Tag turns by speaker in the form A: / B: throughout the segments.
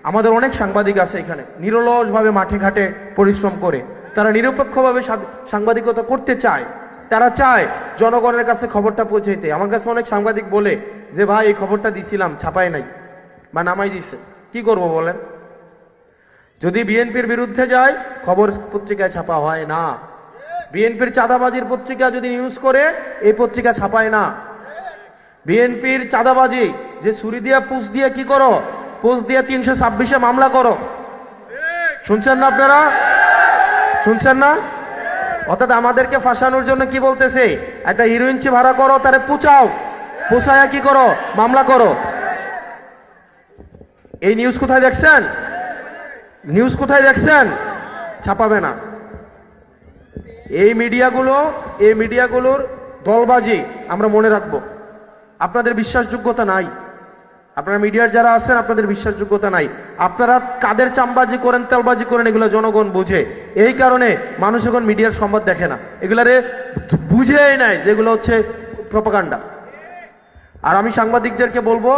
A: আমাদের অনেক সাংবাদিক আছে এখানে, নিরলসভাবে মাঠে ঘাটে পরিশ্রম করে, তারা নিরপেক্ষভাবে সাংবাদিকতা করতে চায়, তারা চায় জনগণের কাছে খবরটা পৌঁছাইতে। আমার কাছে অনেক সাংবাদিক বলে যে ভাই এই খবরটা দিছিলাম, ছাপায় নাই বা নামাই দিছে, কি করব বলেন? যদি বিএনপির বিরুদ্ধে যায় খবর পত্রিকায় ছাপা হয় না, বিএনপির চাঁদাবাজির পত্রিকা যদি নিউজ করে এই পত্রিকা ছাপায় না। বিএনপির চাঁদাবাজি যে ছুরি দিয়া পুষ দিয়ে কি করো, পুষ দিয়ে 326-এ মামলা করো, শুনছেন না আপনারা? শুনছেন না? অর্থাৎ আমাদেরকে ফাঁসানোর জন্য কি বলতেছে, একটা হিরোইনচি ভাড়া করো, তারে পুচাও, পুষায়া কি করো, মামলা করো। এই নিউজ কোথায় দেখছেন? নিউজ কোথায় দেখছেন? ছাপাবে না। এই মিডিয়াগুলোর দলবাজি আমরা মনে রাখবো। আপনাদের বিশ্বাসযোগ্যতা নাই, আপনারা মিডিয়ার যারা আছেন আপনাদের বিশ্বাসযোগ্যতা নাই। আপনারা কাদের চামবাজি করেন, তেলবাজি করেন, এগুলো জনগণ বুঝে। এই কারণে মানুষ এখন মিডিয়ার সংবাদ দেখে না, এগুলারে বুঝেই নাই যেগুলো হচ্ছে প্রপাগান্ডা। আর আমি সাংবাদিকদেরকে বলবো,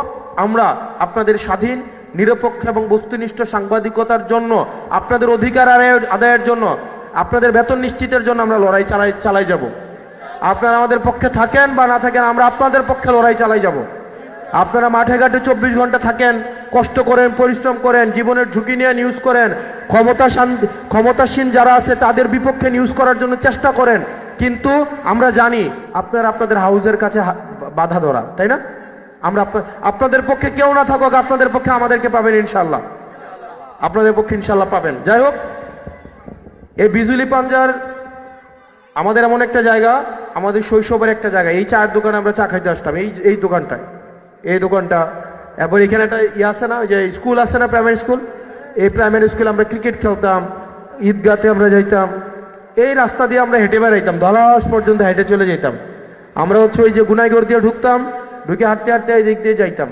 A: আমরা আপনাদের স্বাধীন, নিরপেক্ষ এবং বস্তুনিষ্ঠ সাংবাদিকতার জন্য, আপনাদের অধিকার আদায়ের জন্য, আপনাদের বেতন নিশ্চিতের জন্য আমরা লড়াই চালাই যাব। আপনারা আমাদের পক্ষে থাকেন বা না থাকেন, আমরা আপনাদের পক্ষে লড়াই চালাই যাব। আপনারা মাঠে ঘাটে 24 ঘন্টা থাকেন, কষ্ট করেন, পরিশ্রম করেন, জীবনের ঝুঁকি নিয়ে নিউজ করেন, ক্ষমতাসীন যারা আছে তাদের বিপক্ষে নিউজ করার জন্য চেষ্টা করেন, কিন্তু আমরা জানি আপনারা আপনাদের হাউজের কাছে বাধা ধরা, তাই না? আমরা আপনাদের পক্ষে কেউ না থাকুক, আপনাদের পক্ষে আমাদেরকে পাবেন ইনশাল্লাহ, আপনাদের পক্ষে ইনশাল্লাহ পাবেন। যাই হোক, এই বিজুলি পাঞ্জার আমাদের এমন একটা জায়গা, আমাদের শৈশবের একটা জায়গা। এই চায়ের দোকানে আমরা চা খাইতে আসতাম, এই দোকানটায়, এই দোকানটা। এরপর এখানে একটা আছে না, যে স্কুল আছে না, প্রাইমারি স্কুল, এই প্রাইমারি স্কুলে আমরা ক্রিকেট খেলতাম, ঈদগাতে আমরা যাইতাম, এই রাস্তা দিয়ে আমরা হেঁটে বেড়াইতাম, ধলাস পর্যন্ত হেঁটে চলে যেতাম। আমরা হচ্ছে ওই যে গুনাইগড় দিয়ে ঢুকতাম, ঢুকে হাঁটতে হাঁটতে এই দিক দিয়ে যাইতাম।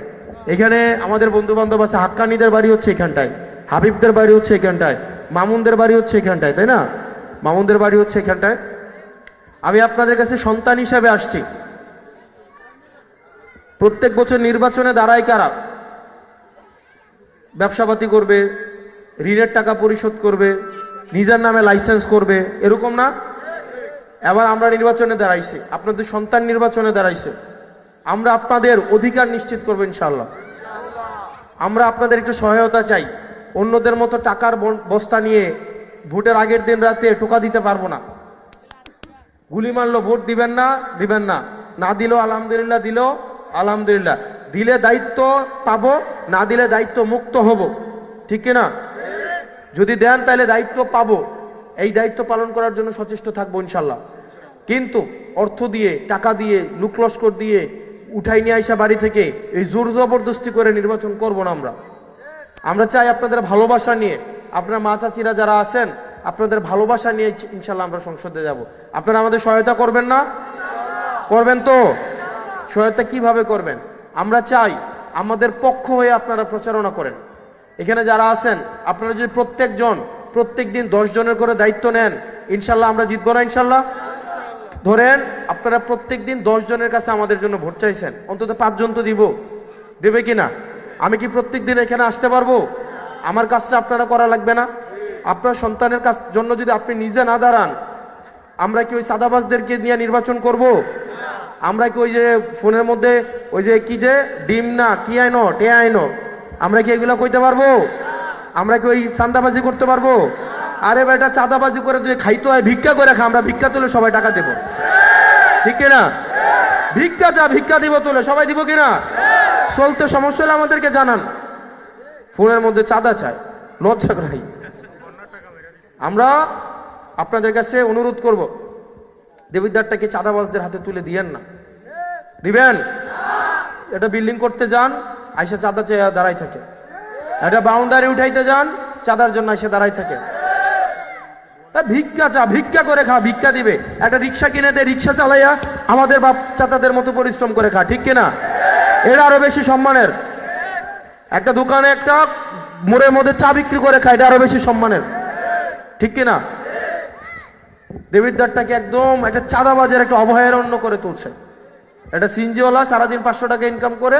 A: এখানে আমাদের বন্ধু বান্ধব আছে, হাক্কানিদের বাড়ি হচ্ছে এখানটায়, হাবিবদের বাড়ি হচ্ছে এখানটায়, মামুনদের বাড়ি হচ্ছে এখানটায়, তাই না? মামুনদের বাড়ি হচ্ছে এখানটায়। আমি আপনাদের কাছে সন্তান হিসাবে আসছি। প্রত্যেক বছর নির্বাচনে দাঁড়ায় কারা? ব্যবসাপাতি করবে, ঋণের টাকা পরিশোধ করবে, নিজের নামে লাইসেন্স করবে, এরকম না? এবার আমরা নির্বাচনে দাঁড়াইছি, আপনাদের সন্তান নির্বাচনে দাঁড়াইছে। আমরা আপনাদের অধিকার নিশ্চিত করবো ইনশাআল্লাহ। আমরা আপনাদের একটু সহায়তা চাই। অন্যদের মতো টাকার বস্তা নিয়ে ভোটের আগের দিন রাতে টোকা দিতে পারবো না। গুলি মারলো ভোট দিবেন না, দিবেন না, না দিলেও আলহামদুলিল্লাহ, দিলেও আলহামদুলিল্লাহ, দিলে দায়িত্ব পাবো, না দিলে দায়িত্ব মুক্ত হব, ঠিক কিনা? যদি দেন তাহলে দায়িত্ব পাবো, এই দায়িত্ব পালন করার জন্য সচেষ্ট থাকবো ইনশাল্লাহ। কিন্তু অর্থ দিয়ে, টাকা দিয়ে, লুকলস্কর দিয়ে উঠাই নিয়ে আইসা বাড়ি থেকে এই জোর জবরদস্তি করে নির্বাচন করব না। আমরা চাই আপনাদের ভালোবাসা নিয়ে, আপনার মা চাচিরা যারা আছেন আপনাদের ভালোবাসা নিয়ে ইনশাল্লাহ আমরা সংসদে যাব। আপনারা আমাদের সহায়তা করবেন না? করবেন তো? সহায়তা কিভাবে করবেন? আমরা চাই আমাদের পক্ষ হয়ে আপনারা প্রচারণা করেন। এখানে যারা আছেন আপনারা যদি প্রত্যেক দিন 10 জনের করে দায়িত্ব নেন, ইনশাল্লাহ আমরা জিতবো না ইনশাল্লাহ? ধরেন আপনারা প্রত্যেক দিন 10 জনের কাছে আমাদের জন্য ভোট চাইছেন, অন্তত 5 জন তো দেবে কিনা? আমি কি প্রত্যেক দিন এখানে আসতে পারবো? আমার কাজটা আপনারা করা লাগবে না? আপনার সন্তানের জন্য যদি আপনি নিজে না দাঁড়ান, আমরা কি ওই সাদাবাজদেরকে নিয়ে নির্বাচন করব? আমরা কি ওই যে ফোনের মধ্যে ওই যে কি যে ডিম না কি আইনো টে আইনো, আমরা কি এগুলো কইতে পারবো? আমরা কি ওই চাঁদাবাজি করতে পারবো? আরে বেটা, চাঁদাবাজি করে তুই খাইতে হয়, ভিক্ষা করে খা, আমরা ভিক্ষা তুলে সবাই টাকা দেব, ঠিক কিনা? ভিক্ষা দিব তুলে সবাই দিব কিনা? চলতে সমস্যা হলে আমাদেরকে জানান। ফোনের মধ্যে চাঁদা চায়, লজ্জা নাই। আমরা আপনাদের কাছে অনুরোধ করব, দেবিদ্বারটাকে চাঁদাবাজদের হাতে তুলে দিয়েন না। দিবেন? এটা বিল্ডিং করতে যান, আইসা চাঁদা চেয়ে দাঁড়াই থাকে। এটা বাউন্ডারি উঠাইতে যান, চাঁদার জন্য এসে দাঁড়াই থাকে। ভিক্ষা করে খা, ভিক্ষা দিবে। একটা রিক্সা কিনে দে, রিক্সা চালাইয়া আমাদের বাপ চাচাদের মতো পরিশ্রম করে খা, ঠিক কিনা? এটা আরো বেশি সম্মানের। একটা দোকানে একটা মোড়ের মধ্যে চা বিক্রি করে খায়, এটা আরো বেশি সম্মানের, ঠিক কিনা? দেবিদ্বারটাকে একদম একটা চাঁদাবাজের একটা অভয়ারণ্য করে তুলছে। একটা সিনজিওয়ালা সারাদিন 500 টাকা ইনকাম করে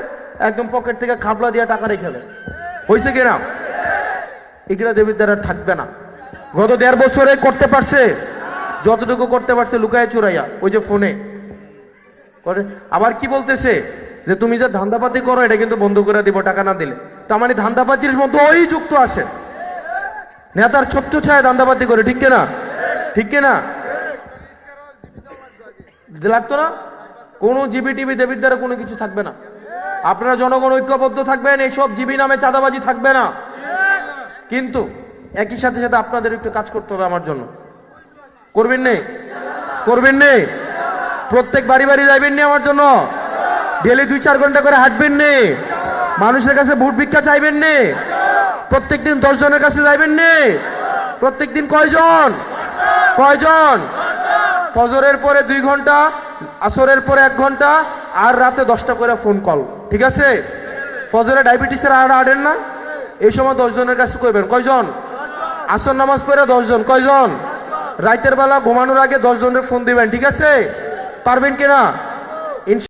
A: একদম পকেট থেকে খাবলা দিয়ে টাকা রেখে দেয়, হয়েছে কিনা? এগুলা দেবীর দ্বারা থাকবে না। গত 1.5 বছরে করতে পারছে, যতটুকু করতে পারছে লুকায় চুরাইয়া, ওই যে ফোনে করে। আবার কি বলতেছে যে তুমি যে ধান্দাপাতি করো এটা কিন্তু বন্ধ করে দিব টাকা না দিলে। তার মানে ধান্দাপাতির মধ্যে ওই যুক্ত আছে, নেতার ছোট্ট ছায় ধান্দাপাতি করে, ঠিক কিনা? ঠিক কিনা? লাগতো না? কোন জিবি টিভি দেবীর দ্বারা কোনো কিছু থাকবে না। আপনারা জনগণ ঐক্যবদ্ধ থাকবেন, এইসব জিবি নামে চাঁদাবাজি থাকবে না। কিন্তু একই সাথে সাথে আপনাদের একটু কাজ করতে হবে আমার জন্য। করবেন নে? করবেন নে? প্রত্যেক বাড়ি বাড়ি যাইবেন নি আমার জন্য? ডেলি 2-4 ঘন্টা করে হাঁটবেন নে? মানুষের কাছে ভোট ভিক্ষা চাইবেন নে? প্রত্যেকদিন 10 জনের কাছে যাইবেন নে? প্রত্যেকদিন কয়জন? কয়জন? ফজরের পরে 2 ঘন্টা, আসরের পরে 1 ঘন্টা, আর রাতে 10টা করে ফোন কল, ঠিক আছে? ফজরে ডায়াবেটিসের আর আড়েন না, এই সময় 10 জনের কাছে কইবেন। কয়জন? আসর নামাজ পড়ে 10 জন। কয়জন? রাতের বেলা ঘুমানোর আগে 10 জনের ফোন দিবেন, ঠিক আছে? পারবেন কিনা?